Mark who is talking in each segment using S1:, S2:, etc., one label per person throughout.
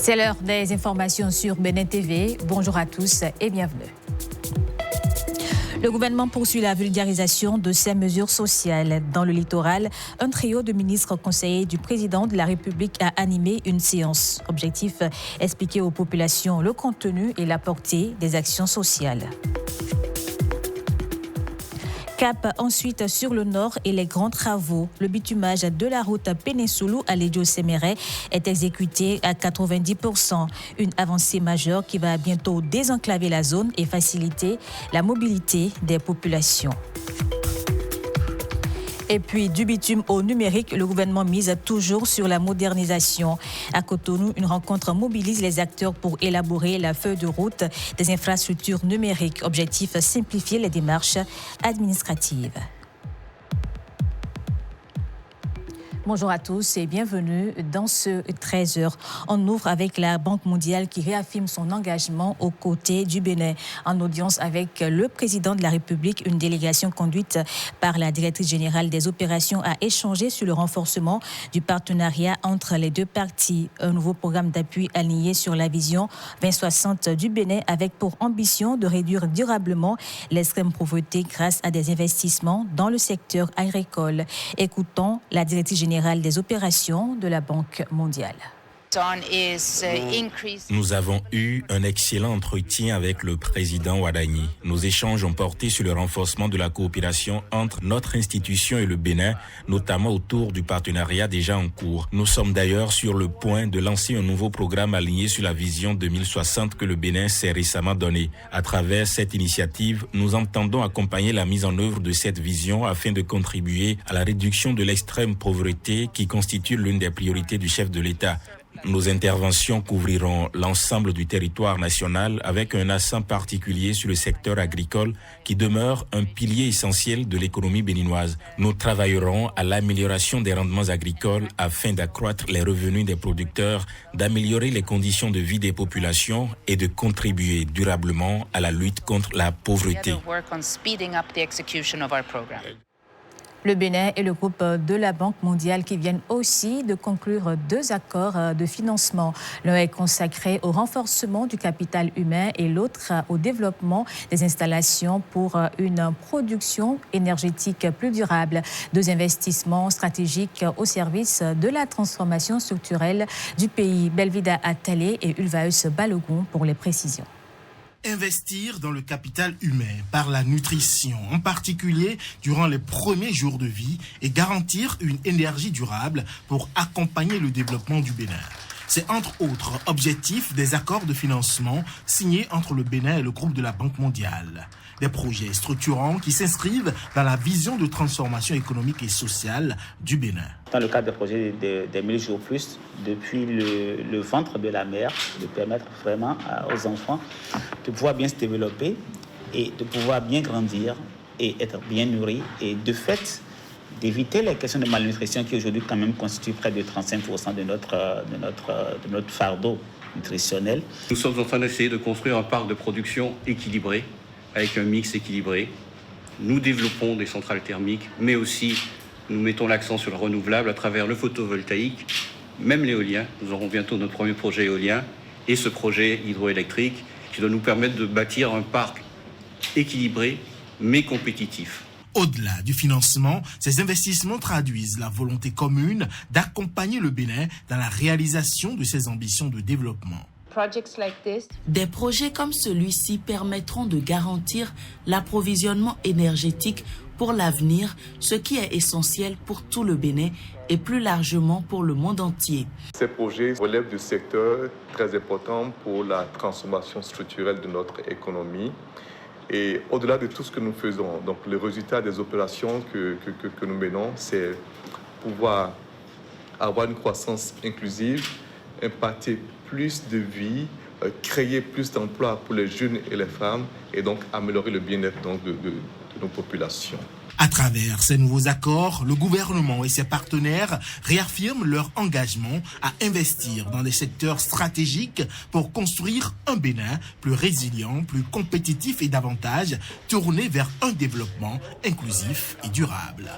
S1: C'est l'heure des informations sur Bénin TV. Bonjour à tous et bienvenue. Le gouvernement poursuit la vulgarisation de ses mesures sociales. Dans le littoral, un trio de ministres conseillers du président de la République a animé une séance. Objectif, expliquer aux populations le contenu et la portée des actions sociales. Cap ensuite sur le nord et les grands travaux. Le bitumage de la route Pénésoulou à Lédio-Séméret est exécuté à 90%. Une avancée majeure qui va bientôt désenclaver la zone et faciliter la mobilité des populations. Et puis du bitume au numérique, le gouvernement mise toujours sur la modernisation. À Cotonou, une rencontre mobilise les acteurs pour élaborer la feuille de route des infrastructures numériques. Objectif, simplifier les démarches administratives. Bonjour à tous et bienvenue dans ce 13h. On ouvre avec la Banque mondiale qui réaffirme son engagement aux côtés du Bénin. En audience avec le président de la République, une délégation conduite par la directrice générale des opérations a échangé sur le renforcement du partenariat entre les deux parties. Un nouveau programme d'appui aligné sur la vision 2060 du Bénin avec pour ambition de réduire durablement l'extrême pauvreté grâce à des investissements dans le secteur agricole. Écoutons la directrice générale des opérations de la Banque mondiale.
S2: Nous avons eu un excellent entretien avec le président Ouadagni. Nos échanges ont porté sur le renforcement de la coopération entre notre institution et le Bénin, notamment autour du partenariat déjà en cours. Nous sommes d'ailleurs sur le point de lancer un nouveau programme aligné sur la vision 2060 que le Bénin s'est récemment donnée. À travers cette initiative, nous entendons accompagner la mise en œuvre de cette vision afin de contribuer à la réduction de l'extrême pauvreté qui constitue l'une des priorités du chef de l'État. Nos interventions couvriront l'ensemble du territoire national avec un accent particulier sur le secteur agricole qui demeure un pilier essentiel de l'économie béninoise. Nous travaillerons à l'amélioration des rendements agricoles afin d'accroître les revenus des producteurs, d'améliorer les conditions de vie des populations et de contribuer durablement à la lutte contre la pauvreté.
S1: Le Bénin et le groupe de la Banque mondiale qui viennent aussi de conclure 2 accords de financement. L'un est consacré au renforcement du capital humain et l'autre au développement des installations pour une production énergétique plus durable. 2 investissements stratégiques au service de la transformation structurelle du pays. Belvida Atalé et Ulvaeus Balogun pour les précisions.
S3: Investir dans le capital humain par la nutrition, en particulier durant les premiers jours de vie, et garantir une énergie durable pour accompagner le développement du Bénin. C'est entre autres objectifs des accords de financement signés entre le Bénin et le groupe de la Banque mondiale. Des projets structurants qui s'inscrivent dans la vision de transformation économique et sociale du Bénin.
S4: Dans le cadre des projets des 1000 jours plus, depuis le ventre de la mère, de permettre vraiment aux enfants de pouvoir bien se développer et de pouvoir bien grandir et être bien nourris et de fait d'éviter les questions de malnutrition qui aujourd'hui quand même constituent près de 35% de notre fardeau nutritionnel.
S5: Nous sommes en train d'essayer de construire un parc de production équilibré, avec un mix équilibré. Nous développons des centrales thermiques, mais aussi nous mettons l'accent sur le renouvelable à travers le photovoltaïque, même l'éolien. Nous aurons bientôt notre premier projet éolien et ce projet hydroélectrique qui doit nous permettre de bâtir un parc équilibré, mais compétitif.
S3: Au-delà du financement, ces investissements traduisent la volonté commune d'accompagner le Bénin dans la réalisation de ses ambitions de développement.
S6: Des projets comme celui-ci permettront de garantir l'approvisionnement énergétique pour l'avenir, ce qui est essentiel pour tout le Bénin et plus largement pour le monde entier.
S7: Ces projets relèvent du secteur très important pour la transformation structurelle de notre économie. Et au-delà de tout ce que nous faisons, donc le résultat des opérations que nous menons, c'est pouvoir avoir une croissance inclusive, impacter plus de vie, créer plus d'emplois pour les jeunes et les femmes et donc améliorer le bien-être de nos populations.
S3: À travers ces nouveaux accords, le gouvernement et ses partenaires réaffirment leur engagement à investir dans des secteurs stratégiques pour construire un Bénin plus résilient, plus compétitif et davantage tourné vers un développement inclusif et durable.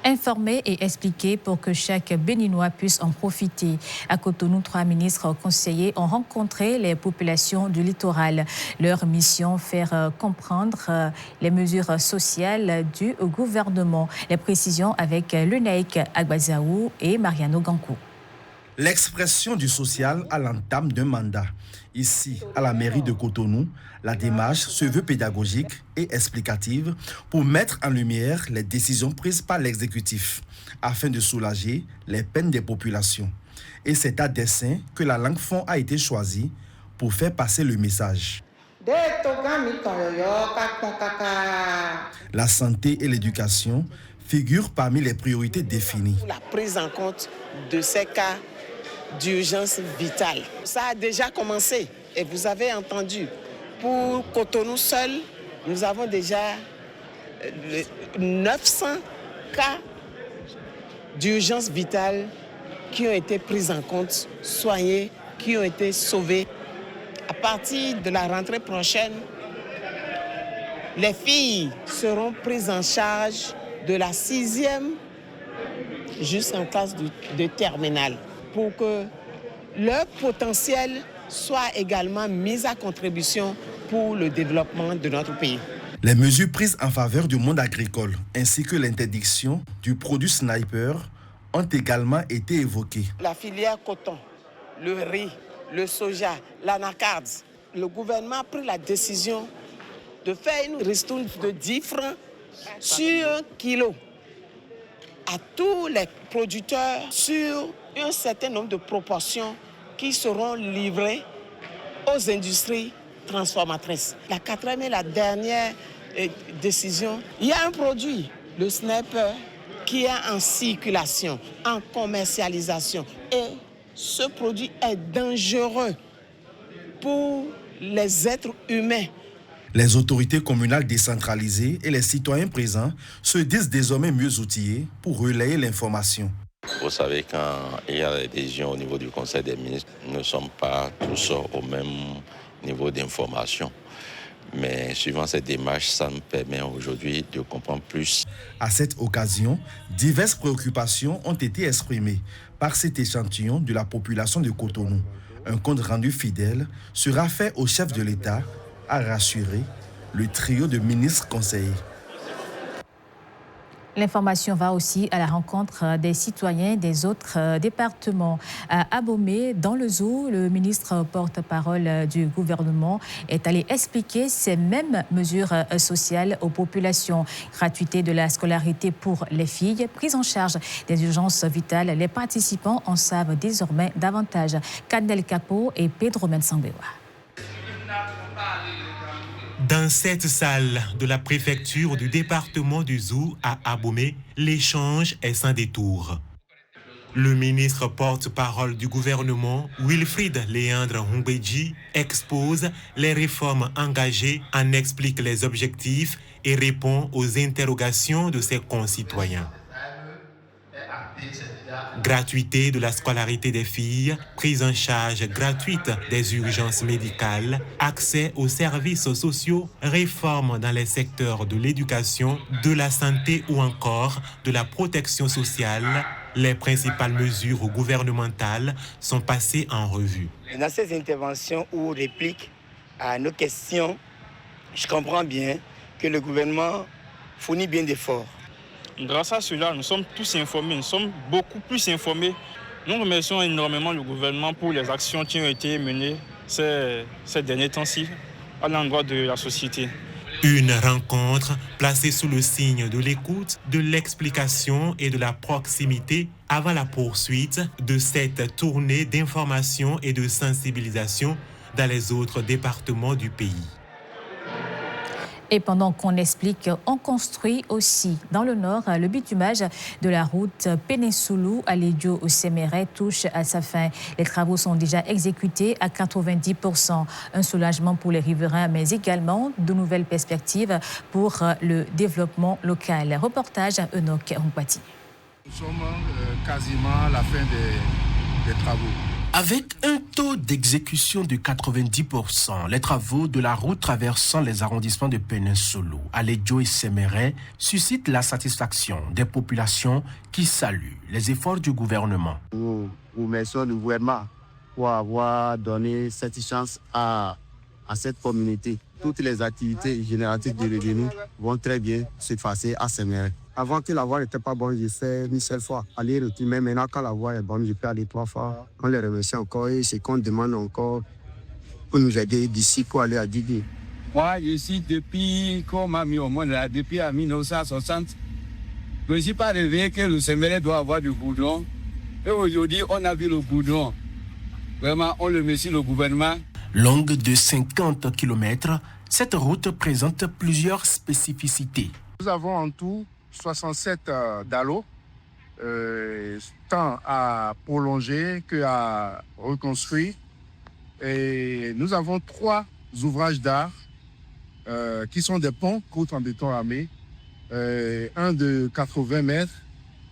S1: Informer et expliquer pour que chaque Béninois puisse en profiter. À Cotonou, 3 ministres conseillers ont rencontré les populations du littoral. Leur mission, faire comprendre les mesures sociales du gouvernement. Les précisions avec Lunaïk Agbazaou et Mariano Gankou.
S8: L'expression du social à l'entame d'un mandat. Ici, à la mairie de Cotonou, la démarche se veut pédagogique et explicative pour mettre en lumière les décisions prises par l'exécutif afin de soulager les peines des populations. Et c'est à dessein que la langue fon a été choisie pour faire passer le message. La santé et l'éducation figurent parmi les priorités définies.
S9: La prise en compte de ces cas d'urgence vitale. Ça a déjà commencé et vous avez entendu. Pour Cotonou seul, nous avons déjà 900 cas d'urgence vitale qui ont été pris en compte, soignés, qui ont été sauvés. À partir de la rentrée prochaine, les filles seront prises en charge de la 6e jusqu'en classe de terminale, pour que leur potentiel soit également mis à contribution pour le développement de notre pays.
S8: Les mesures prises en faveur du monde agricole ainsi que l'interdiction du produit sniper ont également été évoquées.
S9: La filière coton, le riz, le soja, l'anacarde, le gouvernement a pris la décision de faire une ristourne de 10 francs sur 1 kilo à tous les producteurs sur un certain nombre de proportions qui seront livrées aux industries transformatrices. La 4e et la dernière décision, il y a un produit, le sniper, qui est en circulation, en commercialisation. Et ce produit est dangereux pour les êtres humains.
S8: Les autorités communales décentralisées et les citoyens présents se disent désormais mieux outillés pour relayer l'information.
S10: Vous savez, quand il y a des décisions au niveau du Conseil des ministres, nous ne sommes pas tous au même niveau d'information. Mais suivant cette démarche, ça nous permet aujourd'hui de comprendre plus.
S8: À cette occasion, diverses préoccupations ont été exprimées par cet échantillon de la population de Cotonou. Un compte rendu fidèle sera fait au chef de l'État à rassurer le trio de ministres conseillers.
S1: L'information va aussi à la rencontre des citoyens des autres départements. À Abomey, dans le zoo, le ministre porte-parole du gouvernement est allé expliquer ces mêmes mesures sociales aux populations. Gratuité de la scolarité pour les filles, prise en charge des urgences vitales. Les participants en savent désormais davantage. Canel Capo et Pedro Mensambewa.
S11: Dans cette salle de la préfecture du département du Zou à Abomey, l'échange est sans détour. Le ministre porte-parole du gouvernement, Wilfried Léandre Humbedji, expose les réformes engagées, en explique les objectifs et répond aux interrogations de ses concitoyens. Gratuité de la scolarité des filles, prise en charge gratuite des urgences médicales, accès aux services sociaux, réforme dans les secteurs de l'éducation, de la santé ou encore de la protection sociale. Les principales mesures gouvernementales sont passées en revue.
S12: Dans ces interventions ou répliques à nos questions, je comprends bien que le gouvernement fournit bien d'efforts.
S13: Grâce à cela, nous sommes tous informés, nous sommes beaucoup plus informés. Nous remercions énormément le gouvernement pour les actions qui ont été menées ces derniers temps-ci à l'endroit de la société.
S11: Une rencontre placée sous le signe de l'écoute, de l'explication et de la proximité avant la poursuite de cette tournée d'information et de sensibilisation dans les autres départements du pays.
S1: Et pendant qu'on explique, on construit aussi dans le nord le bitumage de la route Pénésoulou à Lédio au Séméret touche à sa fin. Les travaux sont déjà exécutés à 90%. Un soulagement pour les riverains, mais également de nouvelles perspectives pour le développement local. Reportage à Enoch Ongpati.
S14: Nous sommes quasiment à la fin des travaux. Avec un taux d'exécution de 90%, les travaux de la route traversant les arrondissements de Péninsolo, Alédio et Séméret suscitent la satisfaction des populations qui saluent les efforts du gouvernement.
S15: Nous remercions le gouvernement pour avoir donné cette chance à cette communauté. Toutes les activités génératives de revenus vont très bien se passer à Séméret. Avant que la voie n'était pas bonne, j'ai fait une seule fois aller-retour. Mais maintenant, quand la voie est bonne, je peux aller 3 fois. On les remercie encore et c'est qu'on demande encore pour nous aider d'ici pour aller à Didi.
S16: Moi, je suis depuis qu'on m'a mis au monde, là, depuis 1960. Je ne suis pas rêvé que le Séméret doit avoir du goudron. Et aujourd'hui, on a vu le goudron. Vraiment, on le remercie le gouvernement.
S14: Longue de 50 km, cette route présente plusieurs spécificités.
S17: Nous avons en tout 67 dallos, tant à prolonger qu'à reconstruire. Et nous avons 3 ouvrages d'art qui sont des ponts côte en béton armé, un de 80 mètres,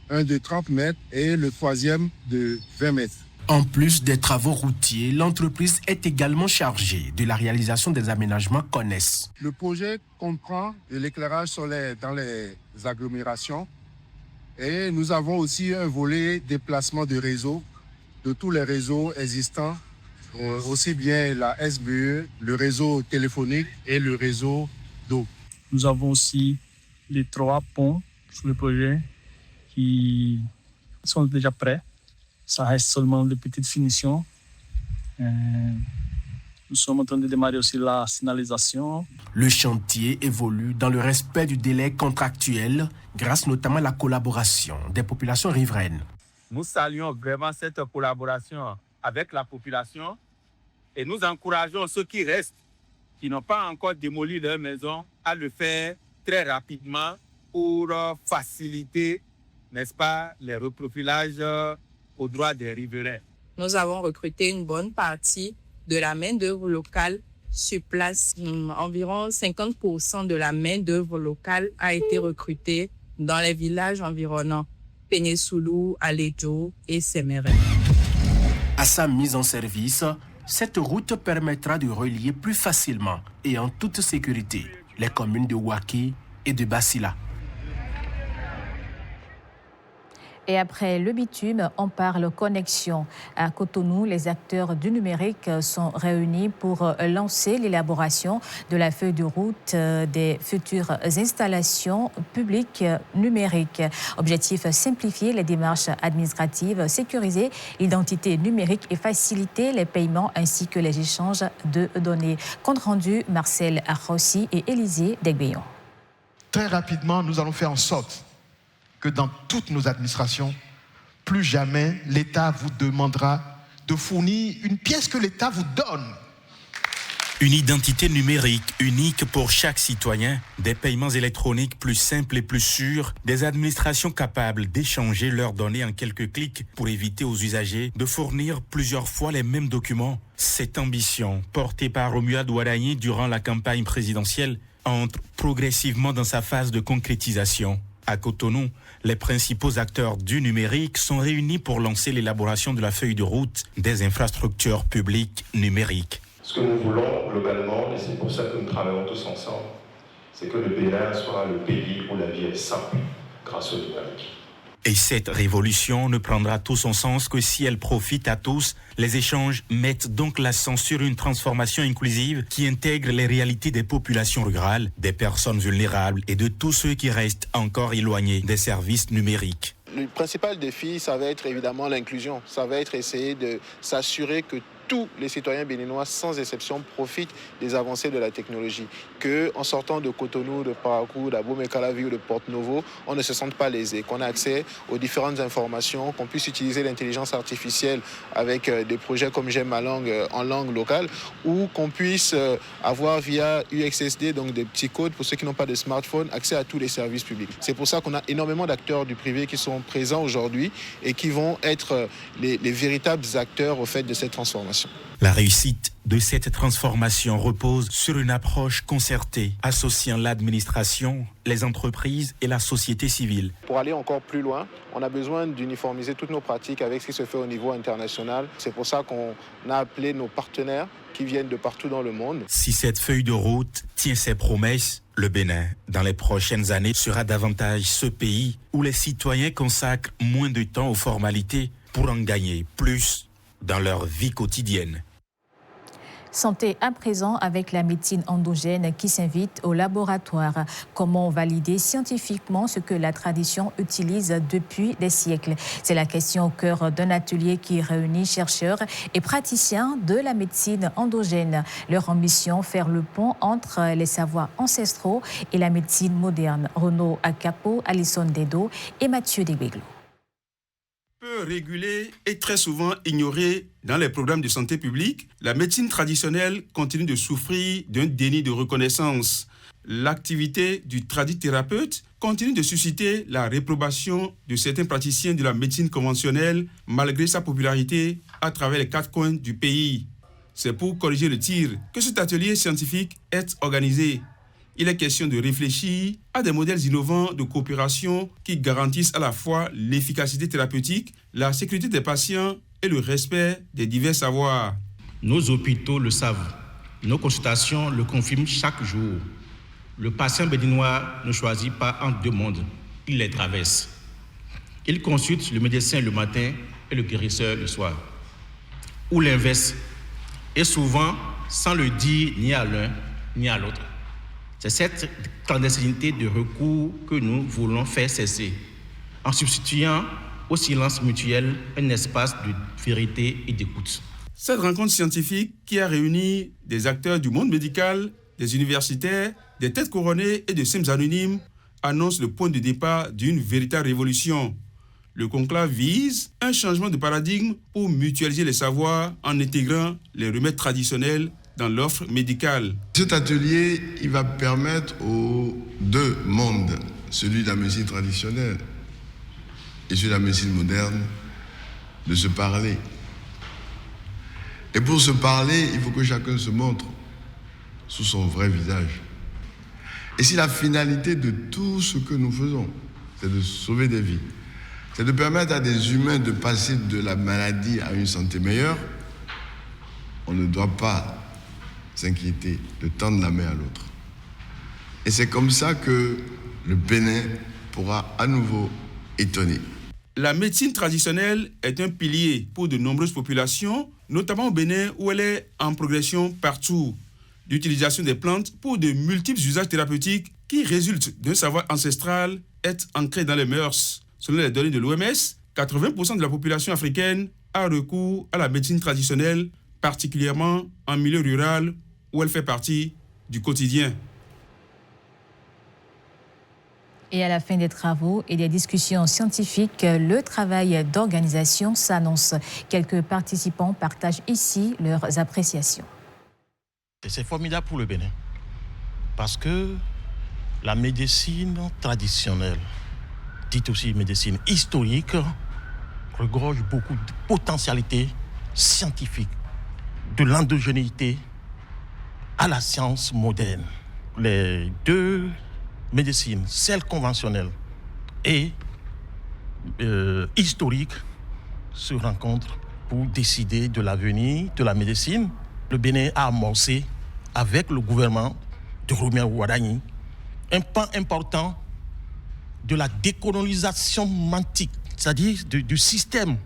S17: un de 30 mètres et le 3e de 20 mètres.
S14: En plus des travaux routiers, l'entreprise est également chargée de la réalisation des aménagements connexes.
S17: Le projet comprend de l'éclairage solaire dans les agglomérations et nous avons aussi un volet déplacement de réseau, de tous les réseaux existants, aussi bien la SBE, le réseau téléphonique et le réseau d'eau.
S18: Nous avons aussi les 3 ponts sur le projet qui sont déjà prêts. Ça reste seulement de petites finitions. Nous sommes en train de démarrer aussi la signalisation.
S14: Le chantier évolue dans le respect du délai contractuel, grâce notamment à la collaboration des populations riveraines.
S16: Nous saluons vraiment cette collaboration avec la population et nous encourageons ceux qui restent, qui n'ont pas encore démoli leur maison, à le faire très rapidement pour faciliter, n'est-ce pas, les reprofilages aux droits des riverains.
S19: Nous avons recruté une bonne partie de la main-d'œuvre locale sur place. Environ 50% de la main-d'œuvre locale a été recrutée dans les villages environnants, Péninsolo, Alédio et Séméret.
S14: À sa mise en service, cette route permettra de relier plus facilement et en toute sécurité les communes de Ouaké et de Bassila.
S1: Et après le bitume, on parle connexion. À Cotonou, les acteurs du numérique sont réunis pour lancer l'élaboration de la feuille de route des futures installations publiques numériques. Objectif, simplifier les démarches administratives, sécuriser l'identité numérique et faciliter les paiements ainsi que les échanges de données. Compte rendu, Marcel Arrossi et Élisée Degbeyon.
S20: Très rapidement, nous allons faire en sorte que dans toutes nos administrations, plus jamais l'État vous demandera de fournir une pièce que l'État vous donne.
S2: Une identité numérique unique pour chaque citoyen, des paiements électroniques plus simples et plus sûrs, des administrations capables d'échanger leurs données en quelques clics pour éviter aux usagers de fournir plusieurs fois les mêmes documents. Cette ambition, portée par Romuald Ouadagni durant la campagne présidentielle, entre progressivement dans sa phase de concrétisation. À Cotonou, les principaux acteurs du numérique sont réunis pour lancer l'élaboration de la feuille de route des infrastructures publiques numériques.
S21: Ce que nous voulons globalement, et c'est pour ça que nous travaillons tous ensemble, c'est que le Bénin soit le pays où la vie est simple grâce au numérique.
S2: Et cette révolution ne prendra tout son sens que si elle profite à tous. Les échanges mettent donc l'accent sur une transformation inclusive qui intègre les réalités des populations rurales, des personnes vulnérables et de tous ceux qui restent encore éloignés des services numériques.
S22: Le principal défi, ça va être évidemment l'inclusion. Ça va être essayer de s'assurer que tous les citoyens béninois, sans exception, profitent des avancées de la technologie. Qu'en sortant de Cotonou, de Parakou, d'Abomey-Calavi ou de Porto-Novo, on ne se sente pas lésé, qu'on a accès aux différentes informations, qu'on puisse utiliser l'intelligence artificielle avec des projets comme J'aime ma langue en langue locale, ou qu'on puisse avoir via UXSD, donc des petits codes pour ceux qui n'ont pas de smartphone, accès à tous les services publics. C'est pour ça qu'on a énormément d'acteurs du privé qui sont présents aujourd'hui et qui vont être les véritables acteurs au fait de cette transformation.
S2: La réussite de cette transformation repose sur une approche concertée, associant l'administration, les entreprises et la société civile.
S22: Pour aller encore plus loin, on a besoin d'uniformiser toutes nos pratiques avec ce qui se fait au niveau international. C'est pour ça qu'on a appelé nos partenaires qui viennent de partout dans le monde.
S2: Si cette feuille de route tient ses promesses, le Bénin, dans les prochaines années, sera davantage ce pays où les citoyens consacrent moins de temps aux formalités pour en gagner plus dans leur vie quotidienne.
S1: Santé à présent avec la médecine endogène qui s'invite au laboratoire. Comment valider scientifiquement ce que la tradition utilise depuis des siècles? C'est la question au cœur d'un atelier qui réunit chercheurs et praticiens de la médecine endogène. Leur ambition, faire le pont entre les savoirs ancestraux et la médecine moderne. Renaud Akapo, Alison Dedo et Mathieu Debeglo.
S4: Peu régulée et très souvent ignorée dans les programmes de santé publique, la médecine traditionnelle continue de souffrir d'un déni de reconnaissance. L'activité du tradithérapeute continue de susciter la réprobation de certains praticiens de la médecine conventionnelle malgré sa popularité à travers les 4 coins du pays. C'est pour corriger le tir que cet atelier scientifique est organisé. Il est question de réfléchir à des modèles innovants de coopération qui garantissent à la fois l'efficacité thérapeutique, la sécurité des patients et le respect des divers savoirs.
S5: Nos hôpitaux le savent. Nos consultations le confirment chaque jour. Le patient béninois ne choisit pas entre 2 mondes, il les traverse. Il consulte le médecin le matin et le guérisseur le soir. Ou l'inverse. Et souvent, sans le dire ni à l'un ni à l'autre. C'est cette clandestinité de recours que nous voulons faire cesser, en substituant au silence mutuel un espace de vérité et d'écoute.
S4: Cette rencontre scientifique qui a réuni des acteurs du monde médical, des universitaires, des têtes couronnées et de simples anonymes annonce le point de départ d'une véritable révolution. Le conclave vise un changement de paradigme pour mutualiser les savoirs en intégrant les remèdes traditionnels dans l'offre médicale.
S23: Cet atelier, il va permettre aux 2 mondes, celui de la médecine traditionnelle et celui de la médecine moderne, de se parler. Et pour se parler, il faut que chacun se montre sous son vrai visage. Et si la finalité de tout ce que nous faisons, c'est de sauver des vies, c'est de permettre à des humains de passer de la maladie à une santé meilleure, on ne doit pas s'inquiéter de tendre la main à l'autre. Et c'est comme ça que le Bénin pourra à nouveau étonner.
S4: La médecine traditionnelle est un pilier pour de nombreuses populations, notamment au Bénin où elle est en progression partout. L'utilisation des plantes pour de multiples usages thérapeutiques qui résultent d'un savoir ancestral est ancrée dans les mœurs. Selon les données de l'OMS, 80% de la population africaine a recours à la médecine traditionnelle, particulièrement en milieu rural où elle fait partie du quotidien.
S1: Et à la fin des travaux et des discussions scientifiques, le travail d'organisation s'annonce. Quelques participants partagent ici leurs appréciations.
S24: C'est formidable pour le Bénin parce que la médecine traditionnelle, dite aussi médecine historique, regorge beaucoup de potentialités scientifiques, de l'endogénéité à la science moderne. Les 2 médecines, celle conventionnelle et historique, se rencontrent pour décider de l'avenir de la médecine. Le Bénin a amorcé avec le gouvernement de Romain Ouadani un pan important de la décolonisation mantique, c'est-à-dire du système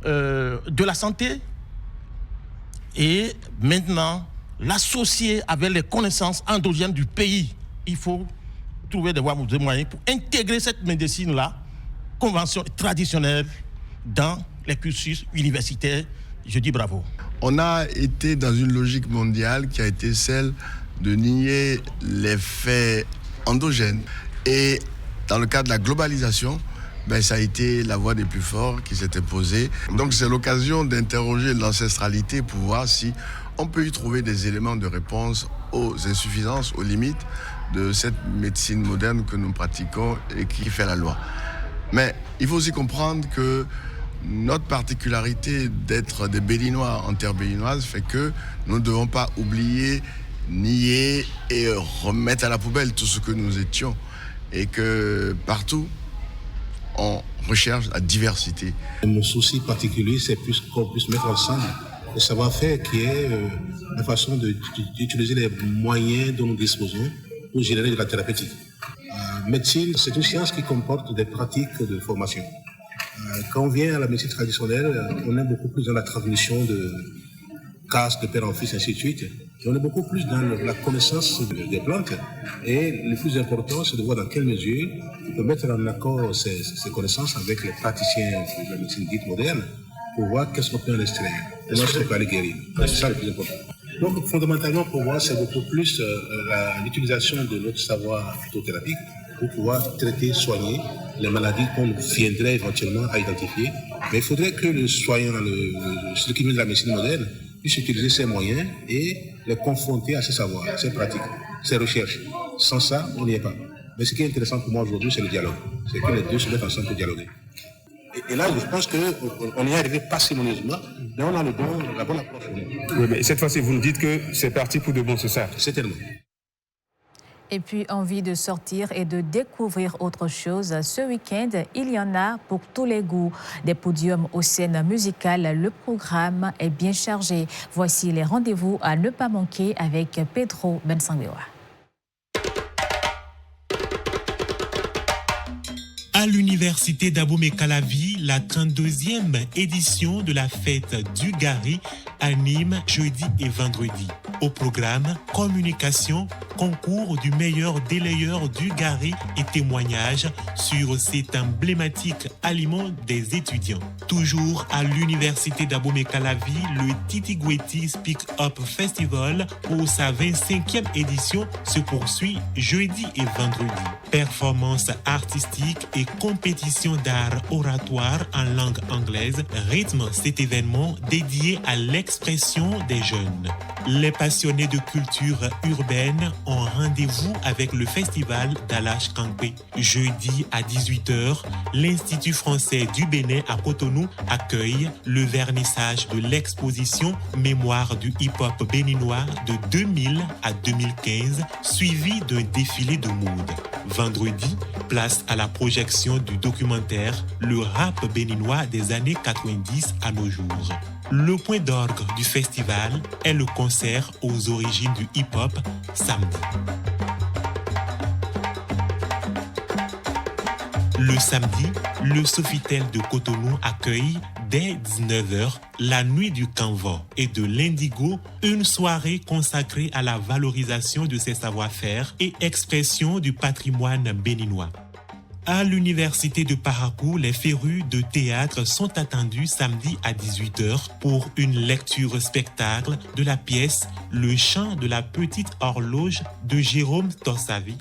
S24: de la santé, et maintenant l'associer avec les connaissances endogènes du pays. Il faut trouver des moyens pour intégrer cette médecine-là, convention traditionnelle, dans les cursus universitaires. Je dis bravo.
S23: On a été dans une logique mondiale qui a été celle de nier les faits endogènes. Et dans le cadre de la globalisation, ça a été la voie des plus forts qui s'était posée. Donc c'est l'occasion d'interroger l'ancestralité pour voir si on peut y trouver des éléments de réponse aux insuffisances, aux limites de cette médecine moderne que nous pratiquons et qui fait la loi. Mais il faut aussi comprendre que Notre particularité d'être des Béninois en terre béninoise fait que nous ne devons pas oublier, nier et remettre à la poubelle tout ce que nous étions. Et que partout, on recherche la diversité.
S3: Mon souci particulier, c'est plus qu'on puisse mettre ensemble le savoir-faire qui est la façon d'utiliser les moyens dont nous disposons pour générer de la thérapeutique. Médecine, c'est une science qui comporte des pratiques de formation. Quand on vient à la médecine traditionnelle, on est beaucoup plus dans la transmission de caste de père en fils, ainsi de suite. Et on est beaucoup plus dans la connaissance des plantes. Et le plus important, c'est de voir dans quelle mesure on peut mettre en accord ces connaissances avec les praticiens de la médecine dite moderne pour voir qu'est-ce qu'on peut en extraire, comment est-ce qu'on peut aller guérir. C'est ça le plus important. Donc, fondamentalement, pour moi, c'est beaucoup plus l'utilisation de notre savoir phytothérapique pour pouvoir traiter, soigner les maladies qu'on viendrait éventuellement à identifier. Mais il faudrait que le soignant, celui qui vient de la médecine moderne, puisse utiliser ces moyens et les confronter à ces savoirs, ces pratiques, ces recherches. Sans ça, on n'y est pas. Mais ce qui est intéressant pour moi aujourd'hui, c'est le dialogue. C'est que les deux se mettent ensemble pour dialoguer. Et là, je pense qu'on y est arrivé parcimonieusement, mais on a la bonne approche.
S6: Oui, mais cette fois-ci, vous nous dites que c'est parti pour de bon, c'est ça?
S3: C'est tellement.
S1: Et puis, envie de sortir et de découvrir autre chose. Ce week-end, il y en a pour tous les goûts. Des podiums aux scènes musicales, le programme est bien chargé. Voici les rendez-vous à ne pas manquer avec Pedro Bensanguewa.
S11: À l'université d'Abomey-Calavi, la 32e édition de la fête du Gari anime jeudi et vendredi. Au programme, communication, concours du meilleur délayeur du Gari et témoignages sur cet emblématique aliment des étudiants. Toujours à l'université d'Abomey-Calavi, le Titi-Gueti Speak Up Festival pour sa 25e édition se poursuit jeudi et vendredi. Performances artistiques et compétition d'art oratoire en langue anglaise rythment cet événement dédié à l'expression des jeunes. Les passionnés de culture urbaine ont rendez-vous avec le festival d'Alash Kankwe. Jeudi à 18h, l'Institut français du Bénin à Cotonou accueille le vernissage de l'exposition Mémoire du hip-hop béninois de 2000 à 2015, suivi d'un défilé de mode. Vendredi, place à la projection du documentaire Le rap béninois des années 90 à nos jours. Le point d'orgue du festival est le concert aux origines du hip-hop samedi. Le samedi, le Sofitel de Cotonou accueille dès 19h la nuit du Canva et de l'Indigo, une soirée consacrée à la valorisation de ses savoir-faire et expression du patrimoine béninois. À l'université de Parakou, les férus de théâtre sont attendus samedi à 18h pour une lecture-spectacle de la pièce Le chant de la petite horloge de Jérôme Tossavi.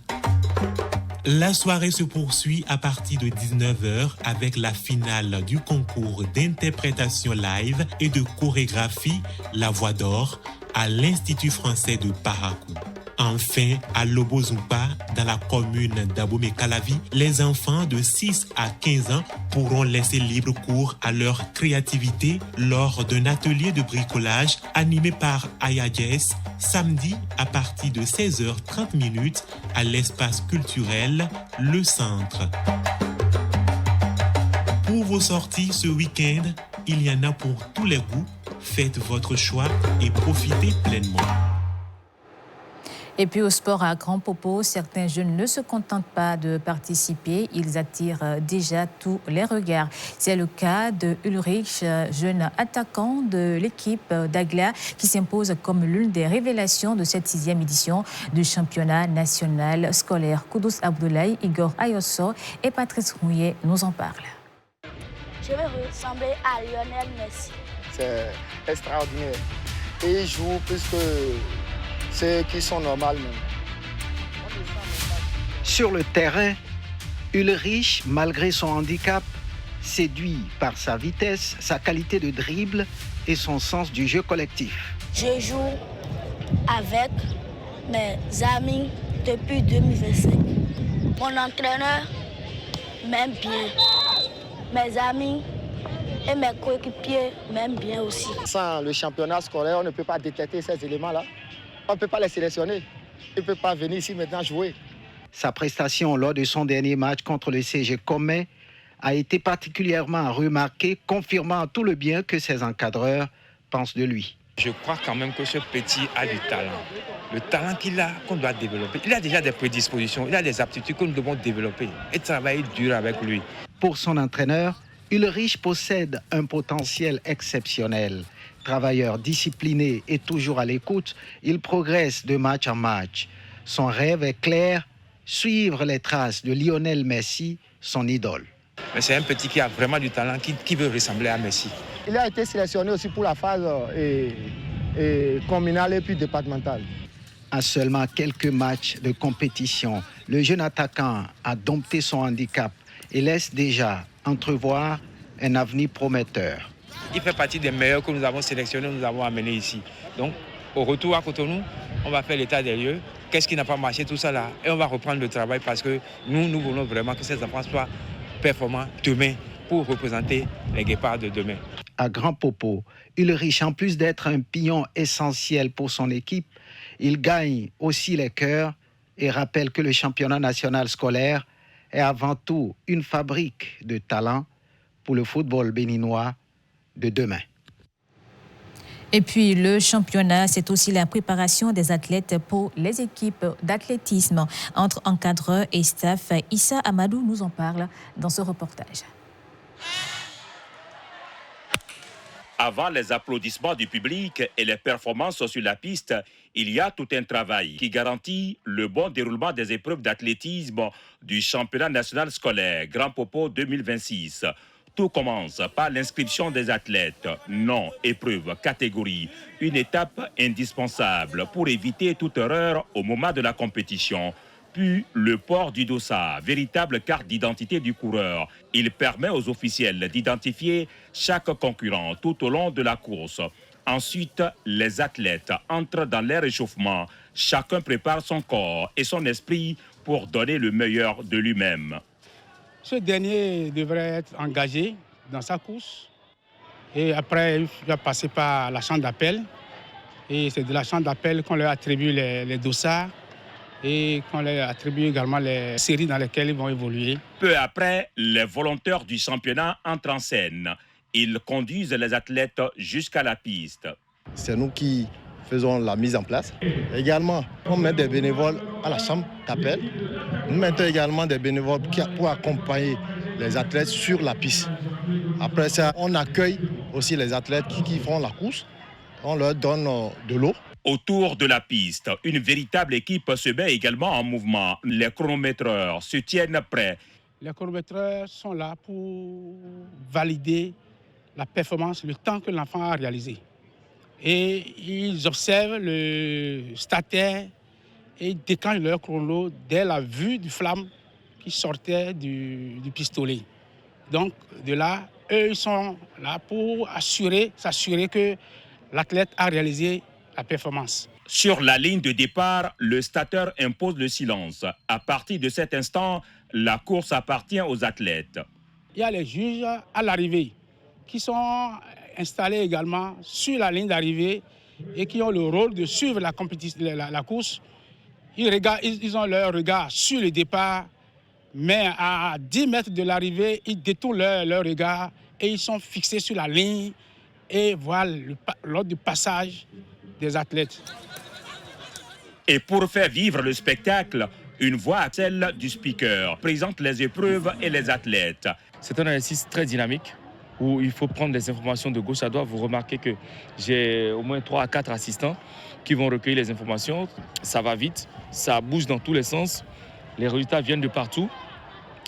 S11: La soirée se poursuit à partir de 19h avec la finale du concours d'interprétation live et de chorégraphie La Voix d'Or à l'Institut français de Parakou. Enfin, à Lobozumpa, dans la commune d'Abomey-Calavi, les enfants de 6 à 15 ans pourront laisser libre cours à leur créativité lors d'un atelier de bricolage animé par Aya Jess, samedi à partir de 16h30 à l'espace culturel Le Centre. Pour vos sorties ce week-end, il y en a pour tous les goûts. Faites votre choix et profitez pleinement.
S1: Et puis au sport à Grand Popo, certains jeunes ne se contentent pas de participer, ils attirent déjà tous les regards. C'est le cas de Ulrich, jeune attaquant de l'équipe d'Agla, qui s'impose comme l'une des révélations de cette 6e édition du championnat national scolaire. Koudous Abdoulaye, Igor Ayosso et Patrice Rouillet nous en parlent.
S7: Je vais ressembler à Lionel Messi. C'est extraordinaire. Et il joue plus que ceux qui sont normaux même.
S9: Sur le terrain, Ulrich, malgré son handicap, séduit par sa vitesse, sa qualité de dribble et son sens du jeu collectif.
S7: Je joue avec mes amis depuis 2025. Mon entraîneur m'aime bien. Mes amis, Et mes coéquipiers m'aiment bien aussi.
S22: Sans le championnat scolaire, on ne peut pas détecter ces éléments-là. On ne peut pas les sélectionner. Il ne peut pas venir ici maintenant jouer.
S9: Sa prestation lors de son dernier match contre le CG Commet a été particulièrement remarquée, confirmant tout le bien que ses encadreurs pensent de lui.
S8: Je crois quand même que ce petit a du talent. Le talent qu'il a, qu'on doit développer. Il a déjà des prédispositions, il a des aptitudes que nous devons développer et travailler dur avec lui.
S9: Pour son entraîneur, Ulrich possède un potentiel exceptionnel. Travailleur discipliné et toujours à l'écoute, il progresse de match en match. Son rêve est clair, suivre les traces de Lionel Messi, son idole.
S8: Mais c'est un petit qui a vraiment du talent, qui veut ressembler à Messi.
S22: Il a été sélectionné aussi pour la phase communale et puis départementale.
S9: À seulement quelques matchs de compétition, le jeune attaquant a dompté son handicap et laisse déjà entrevoir un avenir prometteur.
S8: Il fait partie des meilleurs que nous avons sélectionnés, nous avons amenés ici. Donc, au retour à Cotonou, on va faire l'état des lieux. Qu'est-ce qui n'a pas marché, tout ça là. Et on va reprendre le travail parce que nous voulons vraiment que ces enfants soient performants demain pour représenter les guépards de demain.
S9: À Grand Popo, Ulrich, en plus d'être un pion essentiel pour son équipe, il gagne aussi les cœurs et rappelle que le championnat national scolaire est avant tout une fabrique de talents pour le football béninois de demain.
S1: Et puis le championnat, c'est aussi la préparation des athlètes pour les équipes d'athlétisme. Entre encadreurs et staff, Issa Amadou nous en parle dans ce reportage.
S10: Avant les applaudissements du public et les performances sur la piste, il y a tout un travail qui garantit le bon déroulement des épreuves d'athlétisme du championnat national scolaire Grand Popo 2026. Tout commence par l'inscription des athlètes. Nom, épreuve, catégorie. Une étape indispensable pour éviter toute erreur au moment de la compétition. Puis le port du dossard, véritable carte d'identité du coureur. Il permet aux officiels d'identifier chaque concurrent tout au long de la course. Ensuite, les athlètes entrent dans l'air échauffement. Chacun prépare son corps et son esprit pour donner le meilleur de lui-même.
S12: Ce dernier devrait être engagé dans sa course. Et après, il va passer par la chambre d'appel. Et c'est de la chambre d'appel qu'on leur attribue les dossards. Et qu'on leur attribue également les séries dans lesquelles ils vont évoluer.
S10: Peu après, les volontaires du championnat entrent en scène. Ils conduisent les athlètes jusqu'à la piste.
S15: C'est nous qui faisons la mise en place. Également, on met des bénévoles à la chambre d'appel. Nous mettons également des bénévoles pour accompagner les athlètes sur la piste. Après ça, on accueille aussi les athlètes qui font la course. On leur donne de l'eau.
S10: Autour de la piste, une véritable équipe se met également en mouvement. Les chronométreurs se tiennent prêts.
S12: Les chronométreurs sont là pour valider la performance, le temps que l'enfant a réalisé. Et ils observent le stataire et déclenchent leur chrono dès la vue du flamme qui sortait du pistolet. Donc de là, eux, ils sont là pour s'assurer que l'athlète a réalisé la performance.
S10: Sur la ligne de départ, le stateur impose le silence. À partir de cet instant, la course appartient aux athlètes.
S12: Il y a les juges à l'arrivée qui sont installés également sur la ligne d'arrivée et qui ont le rôle de suivre la course. Ils ont leur regard sur le départ, mais à 10 mètres de l'arrivée, ils détournent leur regard et ils sont fixés sur la ligne et voient l'ordre de passage des athlètes.
S10: Et pour faire vivre le spectacle, une voix, celle du speaker, présente les épreuves et les athlètes.
S13: C'est un exercice très dynamique où il faut prendre des informations de gauche à droite. Vous remarquez que j'ai au moins 3 à 4 assistants qui vont recueillir les informations. Ça va vite, ça bouge dans tous les sens. Les résultats viennent de partout.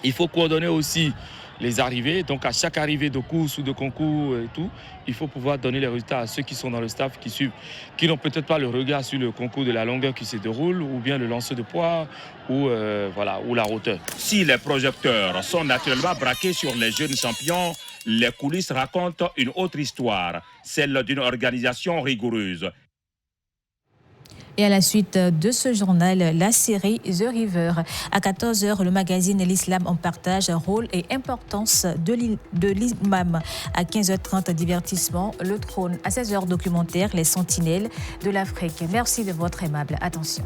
S13: Il faut coordonner aussi les arrivées. Donc à chaque arrivée de course ou de concours et tout, il faut pouvoir donner les résultats à ceux qui sont dans le staff, qui suivent, qui n'ont peut-être pas le regard sur le concours de la longueur qui se déroule, ou bien le lancer de poids, ou la hauteur.
S10: Si les projecteurs sont naturellement braqués sur les jeunes champions, les coulisses racontent une autre histoire, celle d'une organisation rigoureuse.
S1: Et à la suite de ce journal, la série The River. À 14h, le magazine L'Islam en partage, rôle et importance de l'imam. À 15h30, divertissement, le trône. À 16h, documentaire, les sentinelles de l'Afrique. Merci de votre aimable attention.